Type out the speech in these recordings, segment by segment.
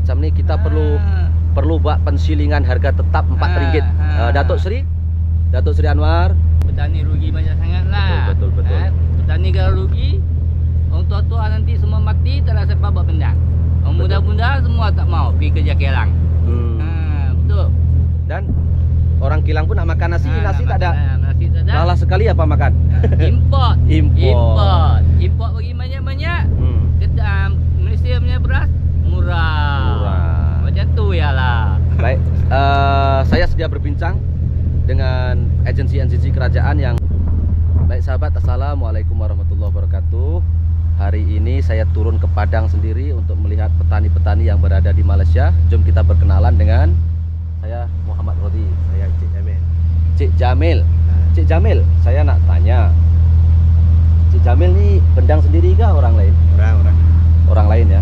macam nih kita perlu buat pensilingan harga tetap RM4. Datuk Sri Anwar. Petani rugi banyak sangat lah. Betul. Petani kalau rugi, orang tua-tua nanti semua mati, tak ada siapa buat benda. Orang muda-muda semua tak mau pergi kerja kilang. Betul. Dan orang kilang pun nak makan nasi tak ada. Nasi tak ada. Lalah sekali apa makan? Import. Import. Import bagi banyak-banyak. Malaysia punya beras murah. Macam tu ya lah. Baik, saya sedia berbincang dengan agensi kerajaan yang baik sahabat. Assalamualaikum warahmatullahi wabarakatuh. Hari ini saya turun ke Padang sendiri untuk melihat petani-petani yang berada di Malaysia. Jom kita berkenalan dengan saya Muhammad Rodi. Saya Cik Jamil. Cik Jamil, saya nak tanya, Cik Jamil ni pendang sendiri kah orang lain? Orang lain ya.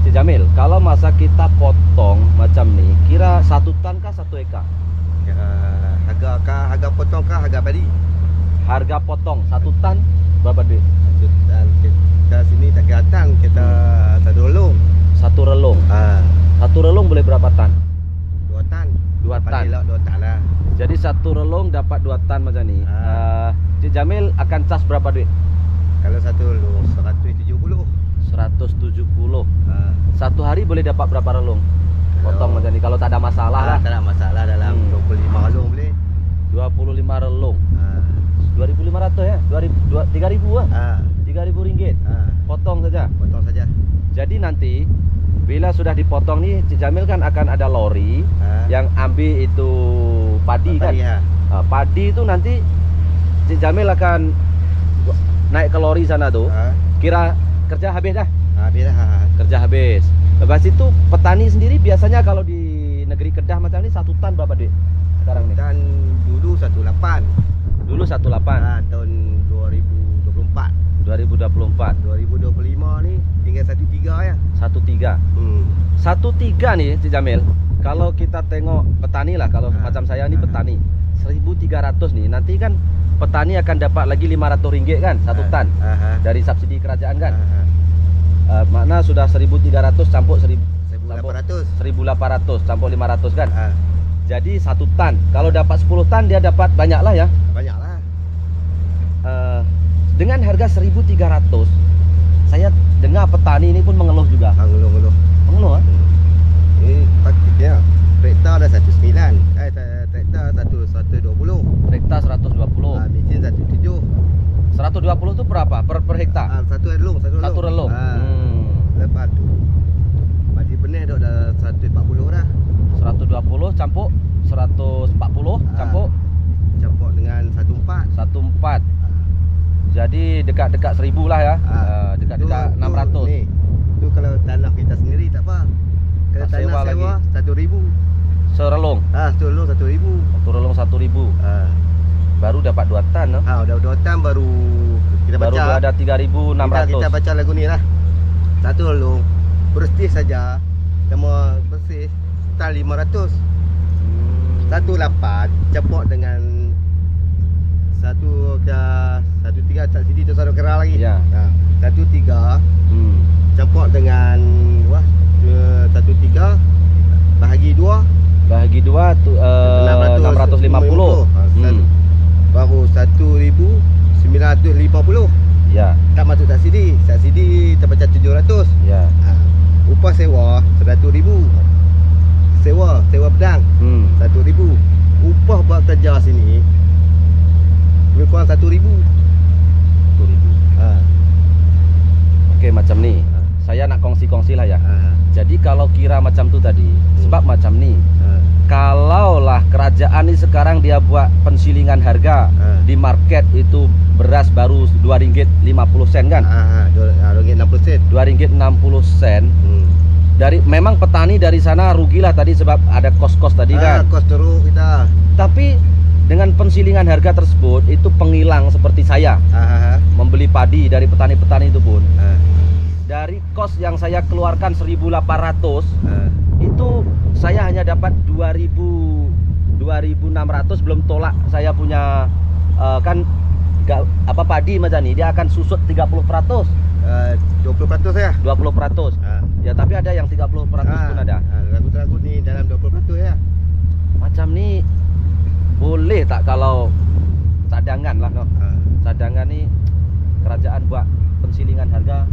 Cik Jamil, kalau masa kita potong macam ni, kira 1 tan kah 1 ekar? Harga potong kah harga padi? Harga potong 1 tan berapa duit? Kita sini tak kira tan, kita satu relung. Satu relung. Satu relung boleh berapa tan? 2 tan. 2 tan. 2 tan lah. Jadi satu relung dapat 2 tan macam ni. Cik Jamil akan cas berapa duit? Kalau satu relung 170. 170. Satu hari boleh dapat berapa relung? Potong macam ni kalau tak ada masalah lah. Tak ada masalah, dalam 25 relung boleh. 25 relung. 2.500 ya? 3.000 lah. 3.000 ringgit. Potong saja. Potong saja. Jadi nanti bila sudah dipotong nih, Cik Jamil kan akan ada lori yang ambil itu padi kan? Padi itu nanti Cik Jamil akan naik ke lori sana tuh. Kira kerja habis dah. Habis dah. Kerja habis. Lepas itu petani sendiri biasanya kalau di negeri Kedah macam ni 1 tan berapa duit? Sekarang ni. Dan dulu 18. Dulu 18. Tahun 2024. 2024. 2025 ni tinggal 13 ya. 13. 13 nih Cik Jamil. Kalau kita tengok petani lah, kalau macam saya ni petani 1.300 nih, nanti kan petani akan dapat lagi RM500 kan 1 tan dari subsidi kerajaan kan. Makna sudah 1.300 campur 1.800 campur 500 kan. Jadi 1 tan. Kalau dapat 10 tan dia dapat banyak lah ya. Banyak lah. Dengan harga 1.300, saya dengar petani ini pun mengeluh juga. Mengeluh. Ini paketnya traktor dah 19. Traktor 120. Traktor 120. Mesin 17. 120 itu berapa per hektar? Satu relung. Lepas tu padi benih dah 140 dah. 120 campur 140 campur dengan 14. Jadi dekat-dekat 1.000 lah ya. Dekat-dekat 600. Ni. Tu kalau tanah kita sendiri tak apa. Kalau tanah sewa 1.000. Serelung. Serelung 1.000. Satu relung 1.000. Baru dapat 2 tan no? Udah 2 tan baru kita baca. Baru ada 3.600. Kita baca lagu ni lah. Satu relung bersih saja. Sama bersih tan 500. 18 campur dengan 1.3 tak sidi tu satu kera lagi. Ya. 1.3 campur dengan 1.3 bahagi 2 tu 650. Baru 1.950. Ya. Tak masuk subsidi. Subsidi terbaca 700. Ya. Upah sewa 100.000. Sewa pedang 1.000. Upah buat kerja sini lebih kurang 1.000. Oke, macam ni. Saya nak kongsi-kongsi lah ya. Jadi kalau kira macam tu tadi, sebab macam ni. Kalaulah kerajaan ni sekarang dia buat pensilingan harga di market itu beras baru RM2.50 kan? RM2.60. Dari memang petani dari sana rugilah tadi sebab ada kos-kos tadi kan. Kos teruk kita. Tapi dengan pensilingan harga tersebut itu pengilang seperti saya membeli padi dari petani-petani itu pun dari kos yang saya keluarkan 1.800 itu saya hanya dapat 2.600 belum tolak saya punya kan padi macam ni dia akan susut 30%. 20% ya? 20%. Ya, tapi ada yang 30% pun ada. Ragu-ragu ni dalam 20% ya. Macam ni boleh tak kalau cadangan lah, no? Cadangan ni kerajaan buat pensilingan harga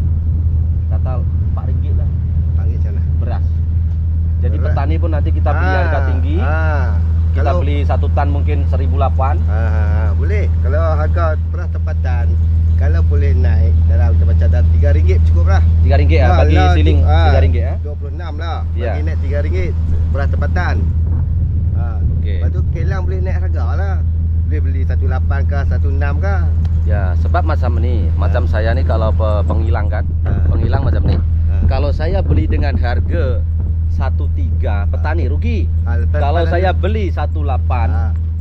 kata RM4 lah. Panggil sana. Beras. Jadi Beras. petani pun nanti kita beli harga tinggi. Kita Kalau beli 1 tan mungkin 1.800. boleh. Kalau harga beras tempatan, kalau boleh naik dalam macam dah RM3 cukup lah. RM3 ya, bagi siling RM3 ya. 26 lah. Ya. Bagi naik RM3 beras tempatan. Okey. Lepas tu kelang boleh naik harga lah. Boleh beli 18 ke 16 ke. Ya, sebab macam ni, macam saya ni kalau penghilang kan, penghilang macam ni. Kalau saya beli dengan harga 13, petani rugi. Kalau saya beli 18,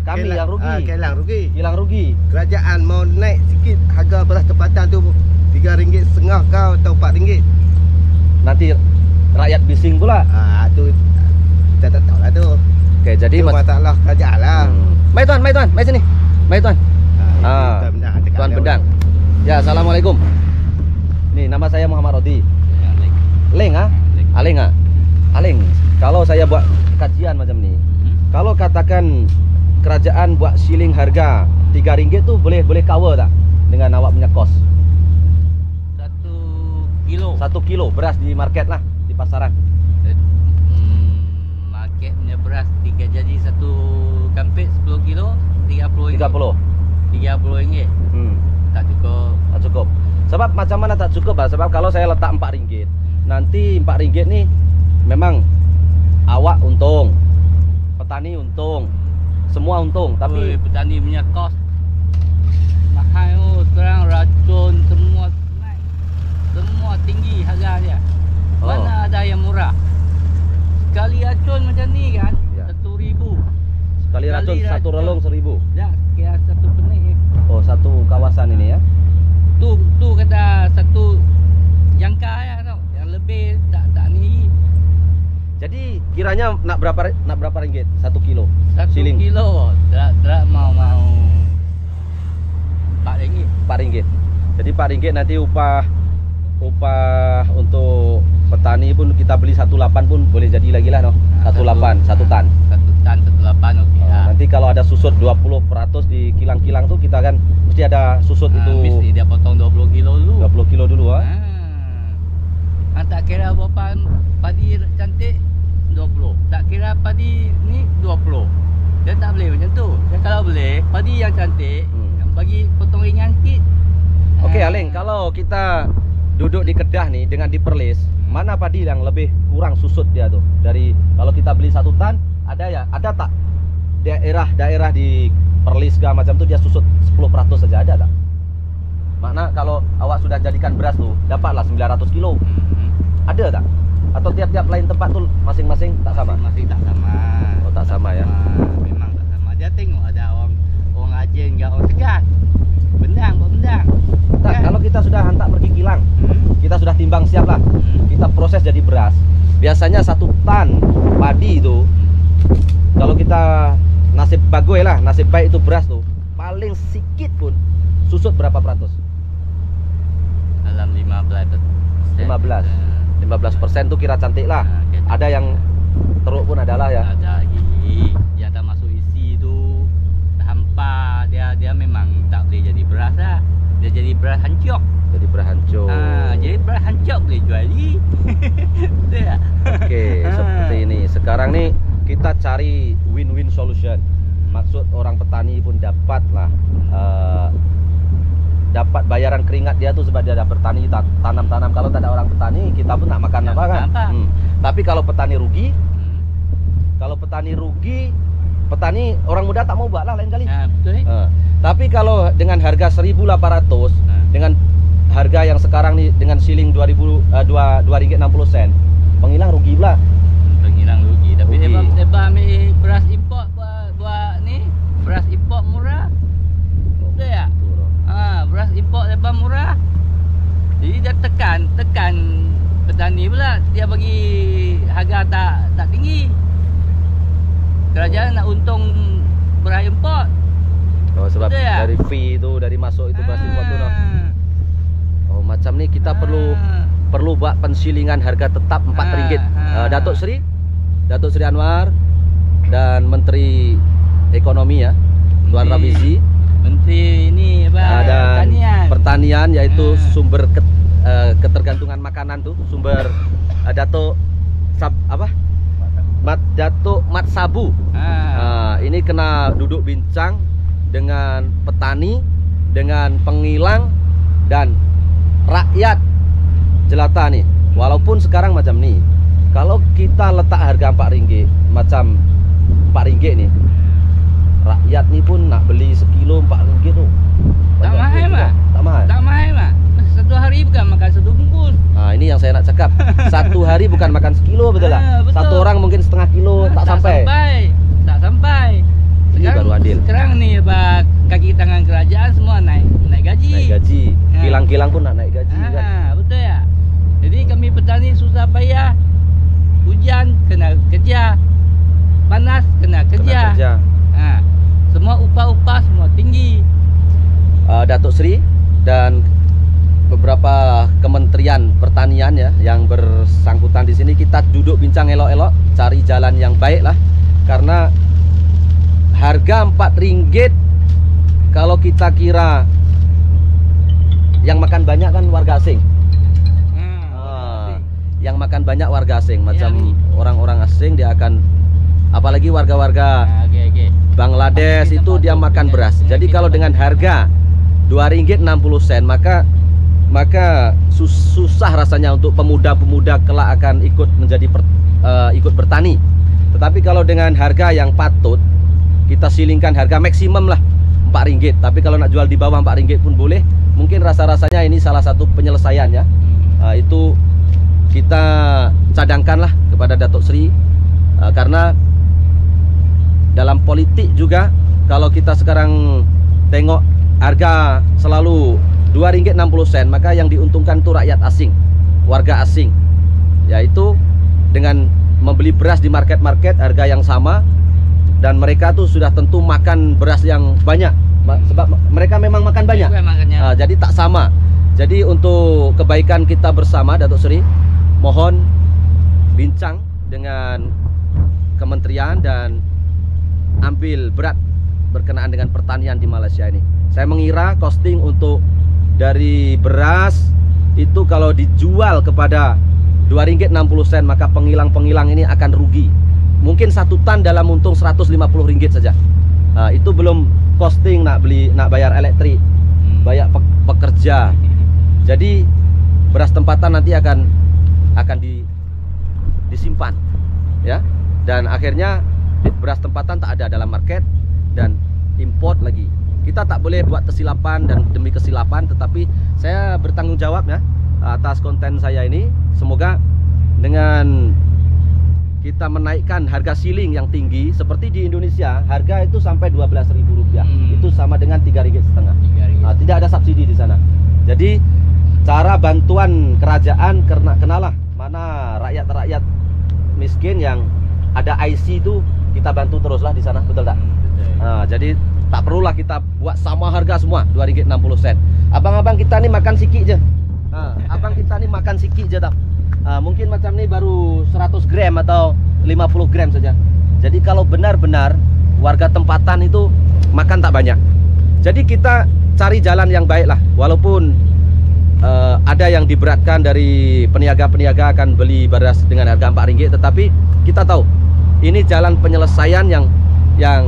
kami yang rugi. Kelang rugi. Hilang rugi. Kerajaan mau naik sikit harga beras tempatan tu RM3.5 kau atau RM4. Nanti rakyat bising pula. Tu kita tak tahu lah tu. Oke, jadi Itu masalah kerajaan lah. Mai tuan, mai sini. Mai tuan. Tuan Bedang. Bedang. Ya, assalamualaikum. Nih, nama saya Muhammad Rodi. Leng ah? Aleng ah? Aleng. Kalau saya buat kajian macam ni, kalau katakan kerajaan buat siling harga RM3 tu boleh cover tak dengan awak punya kos? 1 kilo. 1 kilo beras di market lah, di pasaran. Market punya beras jadi 1 kampit 10 kilo RM30. 30. RM30. Tak cukup. Tak cukup. Sebab macam mana tak cukup lah? Sebab kalau saya letak RM4, nanti RM4 ni memang awak untung, petani untung, semua untung. Tapi petani punya kos mahal. Sekarang racun semua naik, semua tinggi harga dia. Mana ada yang murah? Sekali racun macam ni kan, Ya. RM1,000. sekali racun 1 relung 1.000. Ya, kira 1 benih. Oh, satu kawasan ini ya. Tu kata 1 jangka ya tau. Yang lebih tak ni. Jadi kiranya nak berapa ringgit 1 kilo? 1 Siling. kilo tak mau RM4. RM4. Jadi RM4 nanti upah untuk petani pun kita beli 18 pun boleh jadi lagi lah, no. 18 1 tan. 1 tan 18 okey lah. Nanti kalau ada susut 20% di kilang-kilang tuh kita kan mesti ada susut itu Mesti dia potong 20 kilo dulu. 20 kilo dulu ah. Tak kira berapa padi cantik 20. Tak kira padi ni 20. Dia tak boleh macam tu. Dia kalau boleh padi yang cantik yang bagi potong ringan sikit. Okey Aleng, kalau kita duduk di Kedah nih dengan di Perlis, mana padi yang lebih kurang susut dia tuh? Dari kalau kita beli 1 tan, ada tak daerah di Perlis segala macam tuh dia susut 10% saja, ada tak? Makna kalau awak sudah jadikan beras tuh dapatlah 900 kilo. Ada tak? Atau tiap-tiap lain tempat tuh masing-masing tak sama? Masing tak sama. Oh, tak sama ya. Memang tak sama. Dia tengok ada orang ajen ke orang segan. Bendang. Tak, kalau kita sudah hantar pergi kilang, kita sudah timbang siap lah, kita proses jadi beras. Biasanya 1 tan padi itu, kalau kita nasib bagus lah, nasib baik itu beras tuh, paling sedikit pun susut berapa peratus? Dalam 15% tuh kira cantik lah. Ada yang teruk pun adalah ya. Ada lagi. Dia tak masuk isi tu hampa, dia memang tak boleh jadi beras lah. Dia jadi beras hancur. Jadi beras hancur. Jadi beras hancur boleh jual lagi. Betul tak? Oke, seperti ini. Sekarang nih kita cari win-win solution. Maksud orang petani pun dapat lah dapat bayaran keringat dia tuh sebab dia ada bertani, tanam-tanam. Kalau tak ada orang petani, kita pun nak makan apa kan? Tapi kalau petani rugi, petani orang muda tak mau buat lah lain kali. Betul. Tapi kalau dengan harga 1.800 dengan harga yang sekarang nih dengan siling RM2.60, penghilang rugi pula. Penghilang rugi. Tapi Rugi. sebab ambil beras import buat ni, beras import murah. Betul tak? Beras import lebih murah. Jadi dia tekan petani pula, dia bagi harga tak tinggi. Kerajaan nak untung beras import. Oh, sebab Betul tak? dari fee itu, dari masuk itu beras import tu, no. Oh, macam ni kita perlu perlu buat pensilingan harga tetap Rp4. Datuk Sri Anwar dan Menteri Ekonomi ya, Tuan Ramizi, Menteri ini dan pertanian yaitu sumber ketergantungan makanan tuh, sumber Datuk Mat Sabu. Ini kena duduk bincang dengan petani, dengan pengilang dan rakyat jelata nih. Walaupun sekarang macam nih, kalau kita letak harga Rp4 macam Rp4 nih, rakyat nih pun nak beli sekilo Rp4 tuh tak mahal mak. Tak mahal mak. Satu hari bukan makan satu bungkus. Nah ini yang saya nak cakap. Satu hari bukan makan sekilo, betul lah. Betul. Satu orang mungkin setengah kilo, tak sampai. Tak sampai. Ini baru adil. Sekarang nih kaki tangan kerajaan semua naik gaji. Naik gaji. Kilang-kilang pun nak naik gaji kan. Betul ya. Jadi kami petani susah payah. Hujan kena kerja, panas kena kerja. Semua upah semua tinggi. Datuk Sri dan beberapa kementerian pertanian ya yang bersangkutan di sini, kita duduk bincang elok-elok, cari jalan yang baik lah. Karena harga Rp4 kalau kita kira yang makan banyak kan warga asing. Yang makan banyak warga asing, macam orang-orang asing dia akan, apalagi warga-warga Bangladesh itu dia makan beras. Jadi kalau dengan harga Rp2.60 maka susah rasanya untuk pemuda-pemuda kelak akan ikut menjadi ikut bertani. Tetapi kalau dengan harga yang patut, kita silingkan harga maksimum lah Rp4. Tapi kalau nak jual di bawah Rp4 pun boleh. Mungkin rasa-rasanya ini salah satu penyelesaian ya. Itu kita cadangkanlah kepada Datuk Sri, karena dalam politik juga kalau kita sekarang tengok harga selalu Rp2.60, maka yang diuntungkan itu rakyat asing, warga asing, yaitu dengan membeli beras di market-market harga yang sama, dan mereka tuh sudah tentu makan beras yang banyak, sebab mereka memang makan banyak. Jadi tak sama. Jadi untuk kebaikan kita bersama, Datuk Sri, mohon bincang dengan kementerian dan ambil berat berkenaan dengan pertanian di Malaysia ini. Saya mengira costing untuk dari beras itu kalau dijual kepada Rp2.60, maka pengilang-pengilang ini akan rugi. Mungkin 1 tan dalam untung Rp150 saja. Itu belum costing nak bayar elektrik, bayar pekerja. Jadi beras tempatan nanti akan disimpan ya, dan akhirnya beras tempatan tak ada dalam market dan import lagi. Kita tak boleh buat kesilapan dan demi kesilapan, tetapi saya bertanggung jawab ya atas konten saya ini. Semoga dengan kita menaikkan harga siling yang tinggi seperti di Indonesia, harga itu sampai Rp12.000. Itu sama dengan Rp3,5. Tidak ada subsidi di sana. Jadi cara bantuan kerajaan, kenalah mana rakyat-rakyat miskin yang ada IC itu kita bantu teruslah di sana, betul tak? Jadi tak perlulah kita buat sama harga semua Rp2.60. Abang-abang kita nih makan sikit je. Abang kita nih makan sikit je tak? Mungkin macam ni baru 100 gram atau 50 gram saja. Jadi kalau benar-benar warga tempatan itu makan tak banyak. Jadi kita cari jalan yang baik lah. Walaupun ada yang diberatkan dari peniaga-peniaga akan beli beras dengan harga Rp4, tetapi kita tahu ini jalan penyelesaian yang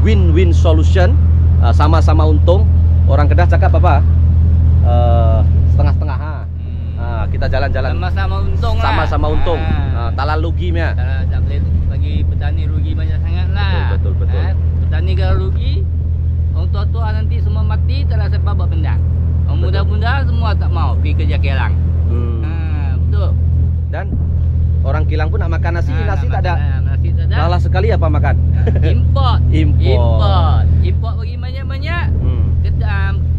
win-win solution, sama-sama untung. Orang Kedah cakap apa? Setengah-setengah. Kita jalan-jalan sama-sama untung lah. Sama-sama untung. Talan rugi meh. Tak boleh bagi petani rugi banyak sangat lah. Betul. Petani kalau rugi, orang tua-tua nanti semua mati, tak ada siapa buat benda. Orang muda-muda semua tak mau pergi kerja kilang. Betul. Dan orang kilang pun nak makan nasi tak ada. Nasi tak ada. Salah sekali apa makan? Import. Import. Import bagi banyak-banyak.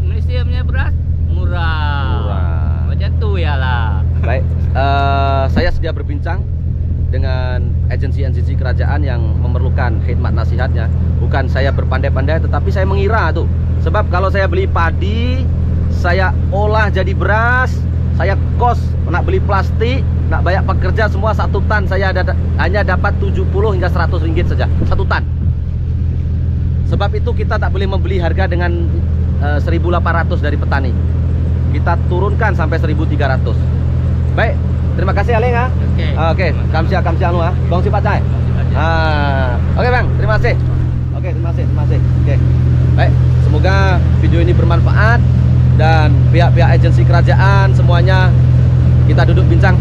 Malaysia punya beras murah. Macam tu ya lah. Baik, saya sedia berbincang dengan agensi-agensi kerajaan yang memerlukan khidmat nasihatnya. Bukan saya berpandai-pandai, tetapi saya mengira tuh. Sebab kalau saya beli padi, saya olah jadi beras, Saya kos, nak beli plastik, nak bayar pekerja semua 1 tan saya hanya dapat 70 hingga 100 ringgit saja 1 tan. Sebab itu kita tak boleh membeli harga dengan 1.800 dari petani. Kita turunkan sampai 1.300. Baik, terima kasih Aleng ha. Oke, kamsia anu ha. Bang sifat cai. Oke Bang, terima kasih. Oke, terima kasih. Oke. Baik, semoga video ini bermanfaat dan pihak-pihak agensi kerajaan semuanya kita duduk bincang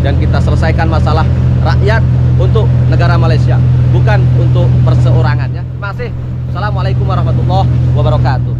dan kita selesaikan masalah rakyat untuk negara Malaysia, bukan untuk perseorangan ya. Terima kasih. Assalamualaikum warahmatullahi wabarakatuh.